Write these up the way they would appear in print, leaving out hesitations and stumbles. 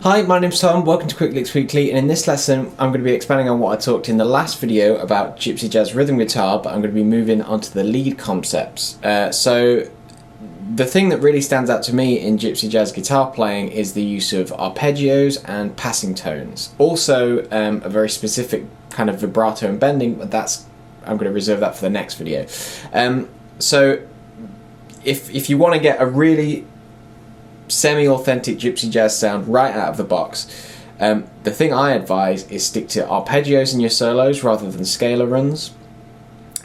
Hi, my name's Tom, welcome to Quick Licks Weekly, and in this lesson I'm going to be expanding on what I talked in the last video about gypsy jazz rhythm guitar, but I'm going to be moving on to the lead concepts. So the thing that really stands out to me in gypsy jazz guitar playing is the use of arpeggios and passing tones. Also a very specific kind of vibrato and bending, but I'm going to reserve that for the next video. So if you want to get a really semi-authentic gypsy jazz sound right out of the box, the thing I advise is stick to arpeggios in your solos rather than scalar runs,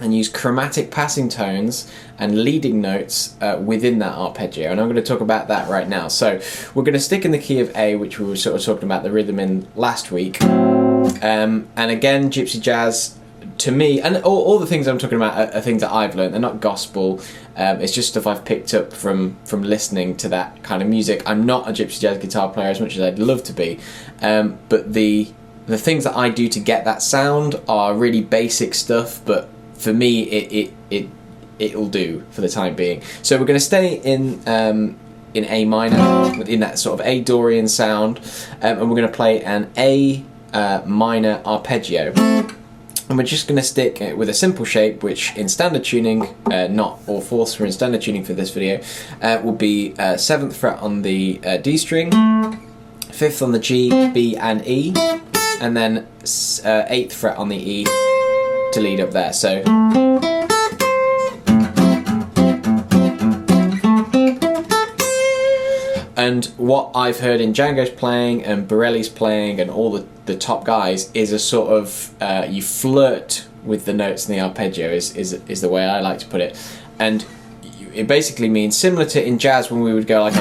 and use chromatic passing tones and leading notes within that arpeggio, and I'm going to talk about that right now. So we're going to stick in the key of A, which we were sort of talking about the rhythm in last week, and again, gypsy jazz to me, and all the things I'm talking about are things that I've learned. They're not gospel. It's just stuff I've picked up from listening to that kind of music. I'm not a gypsy jazz guitar player as much as I'd love to be, but the things that I do to get that sound are really basic stuff. But for me, it'll do for the time being. So we're going to stay in A minor, in that sort of A Dorian sound, and we're going to play an A minor arpeggio. And we're just going to stick with a simple shape, which in standard tuning, not all fourths, we're in standard tuning for this video, will be 7th fret on the D string, 5th on the G, B and E, and then 8th fret on the E to lead up there. So and what I've heard in Django's playing and Borelli's playing and all the top guys is a sort of you flirt with the notes in the arpeggio is the way I like to put it, and it basically means similar to in jazz when we would go like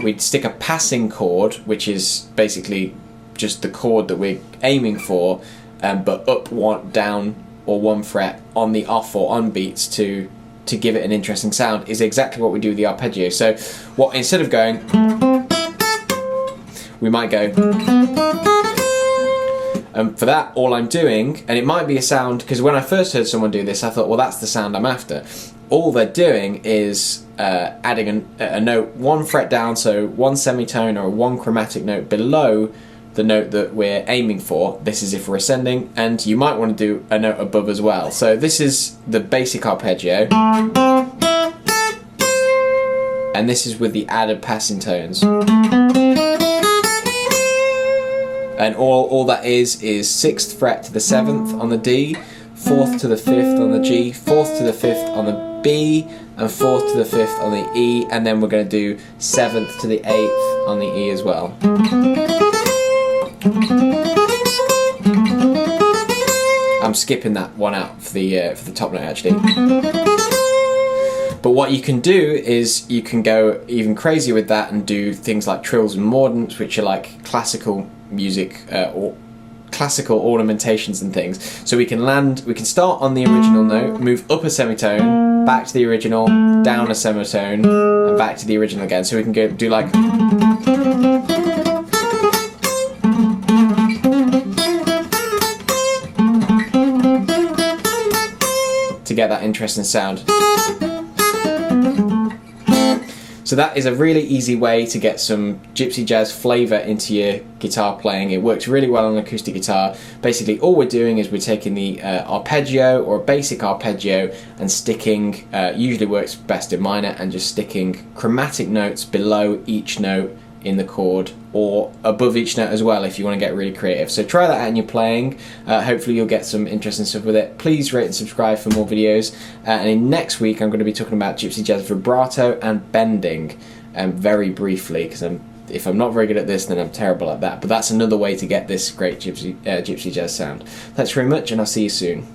we'd stick a passing chord, which is basically just the chord that we're aiming for, but up, one, down, or one fret on the off or on beats to give it an interesting sound, is exactly what we do with the arpeggio. So what, instead of going, we might go, for that all I'm doing, and it might be a sound, because when I first heard someone do this I thought, well, that's the sound I'm after. All they're doing is adding a note one fret down, so one semitone or one chromatic note below the note that we're aiming for. This is if we're ascending, and you might want to do a note above as well. So this is the basic arpeggio, and this is with the added passing tones, and all that is 6th fret to the 7th on the D, 4th to the 5th on the G, 4th to the 5th on the B, and 4th to the 5th on the E, and then we're going to do 7th to the 8th on the E as well. I'm skipping that one out for the top note actually. But what you can do is you can go even crazier with that and do things like trills and mordants, which are like classical music or classical ornamentations and things. So we can start on the original note, move up a semitone, back to the original, down a semitone, and back to the original again. So we can go do like to get that interesting sound. So that is a really easy way to get some gypsy jazz flavour into your guitar playing. It works really well on an acoustic guitar. Basically all we're doing is we're taking the arpeggio or a basic arpeggio and sticking, usually works best in minor, and just sticking chromatic notes below each note in the chord, or above each note as well if you want to get really creative. So try that out in your playing. Hopefully you'll get some interesting stuff with it. Please rate and subscribe for more videos, and in next week I'm going to be talking about gypsy jazz vibrato and bending very briefly, because if I'm not very good at this, then I'm terrible at that. But that's another way to get this great gypsy jazz sound. Thanks very much, and I'll see you soon.